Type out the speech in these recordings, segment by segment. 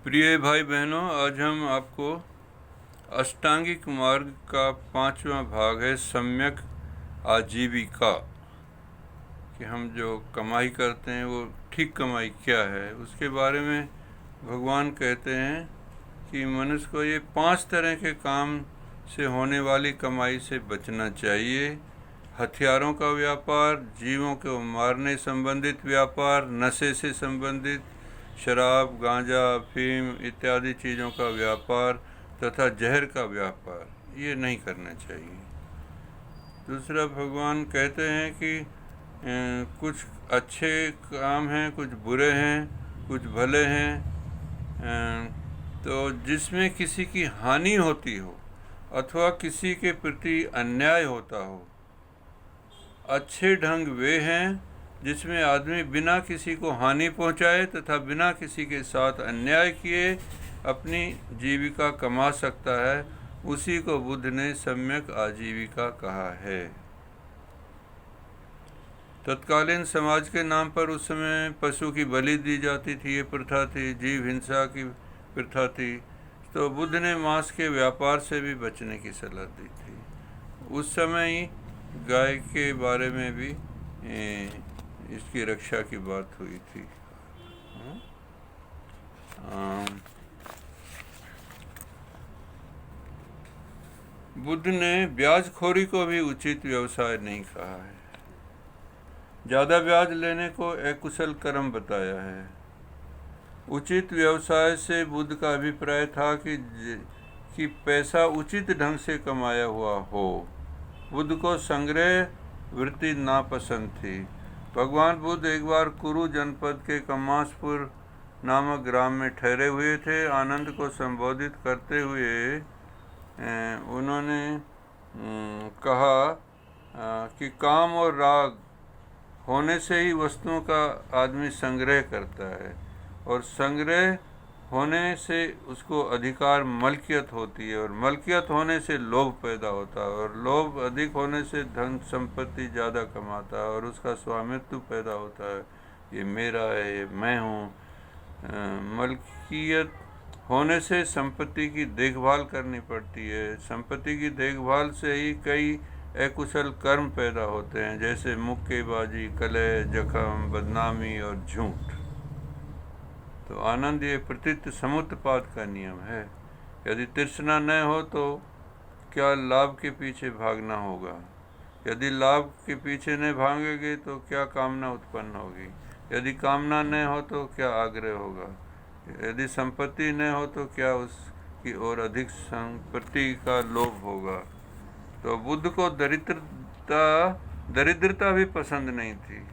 प्रिय भाई बहनों, आज हम आपको अष्टांगिक मार्ग का 5वां भाग है सम्यक आजीविका कि हम जो कमाई करते हैं वो ठीक कमाई क्या है, उसके बारे में भगवान कहते हैं कि मनुष्य को ये 5 तरह के काम से होने वाली कमाई से बचना चाहिए। हथियारों का व्यापार, जीवों को मारने संबंधित व्यापार, नशे से संबंधित शराब, गांजा, अफीम इत्यादि चीज़ों का व्यापार तथा जहर का व्यापार, ये नहीं करना चाहिए। दूसरा, भगवान कहते हैं कि कुछ अच्छे काम हैं, कुछ बुरे हैं, कुछ भले हैं, तो जिसमें किसी की हानि होती हो अथवा किसी के प्रति अन्याय होता हो। अच्छे ढंग वे हैं जिसमें आदमी बिना किसी को हानि पहुंचाए तथा बिना किसी के साथ अन्याय किए अपनी जीविका कमा सकता है। उसी को बुद्ध ने सम्यक आजीविका कहा है। तत्कालीन समाज के नाम पर उस समय पशु की बलि दी जाती थी, ये प्रथा थी, जीव हिंसा की प्रथा थी। तो बुद्ध ने मांस के व्यापार से भी बचने की सलाह दी थी। उस समय ही गाय के बारे में भी इसकी रक्षा की बात हुई थी। बुद्ध ने ब्याजखोरी को भी उचित व्यवसाय नहीं कहा है। ज़्यादा ब्याज लेने को अकुशल कर्म बताया है। उचित व्यवसाय से बुद्ध का अभिप्राय था कि पैसा उचित ढंग से कमाया हुआ हो। बुद्ध को संग्रह वृत्ति नापसंद थी। भगवान बुद्ध एक बार कुरु जनपद के कमासपुर नामक ग्राम में ठहरे हुए थे। आनंद को संबोधित करते हुए उन्होंने कहा कि काम और राग होने से ही वस्तुओं का आदमी संग्रह करता है और संग्रह होने से उसको अधिकार मलकियत होती है और मलकियत होने से लोभ पैदा होता है और लोभ अधिक होने से धन संपत्ति ज़्यादा कमाता है और उसका स्वामित्व पैदा होता है। ये मेरा है, ये मैं हूँ। मलकियत होने से संपत्ति की देखभाल करनी पड़ती है। संपत्ति की देखभाल से ही कई अकुशल कर्म पैदा होते हैं, जैसे मुक्केबाजी, कलह, जख्म, बदनामी और झूठ। तो आनंद ये प्रतीत समुत्पाद का नियम है। यदि तृष्णा न हो तो क्या लाभ के पीछे भागना होगा? यदि लाभ के पीछे न भागेंगे तो क्या कामना उत्पन्न होगी? यदि कामना न हो तो क्या आग्रह होगा? यदि संपत्ति न हो तो क्या उसकी ओर अधिक संपत्ति का लोभ होगा? तो बुद्ध को दरिद्रता भी पसंद नहीं थी।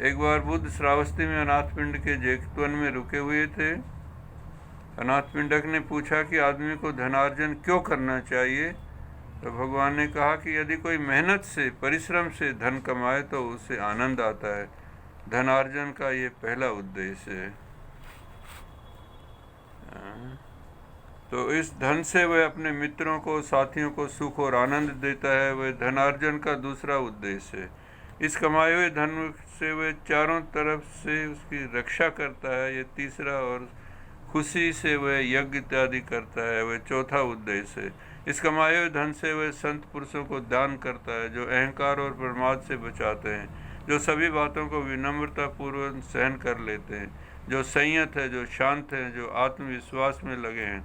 एक बार बुद्ध श्रावस्ती में अनाथपिंड के जेतवन में रुके हुए थे। अनाथपिंडक ने पूछा कि आदमी को धनार्जन क्यों करना चाहिए? तो भगवान ने कहा कि यदि कोई मेहनत से, परिश्रम से धन कमाए तो उसे आनंद आता है। धनार्जन का ये पहला उद्देश्य है। तो इस धन से वह अपने मित्रों को, साथियों को सुख और आनंद देता है। वह धनार्जन का दूसरा उद्देश्य है। इस कमाए हुए धन से वह चारों तरफ से उसकी रक्षा करता है, ये तीसरा। और खुशी से वह यज्ञ इत्यादि करता है, वह चौथा उद्देश्य है। इस कमाए हुए धन से वह संत पुरुषों को दान करता है, जो अहंकार और प्रमाद से बचाते हैं, जो सभी बातों को विनम्रता पूर्वक सहन कर लेते हैं, जो संयत है, जो शांत है, जो आत्मविश्वास में लगे हैं।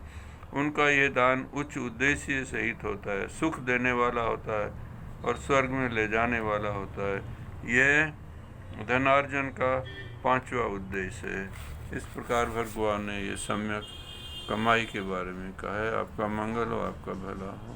उनका यह दान उच्च उद्देश्य सहित होता है, सुख देने वाला होता है और स्वर्ग में ले जाने वाला होता है। यह धनार्जन का 5वां उद्देश्य है। इस प्रकार भगवान ने ये सम्यक कमाई के बारे में कहा है। आपका मंगल हो, आपका भला हो।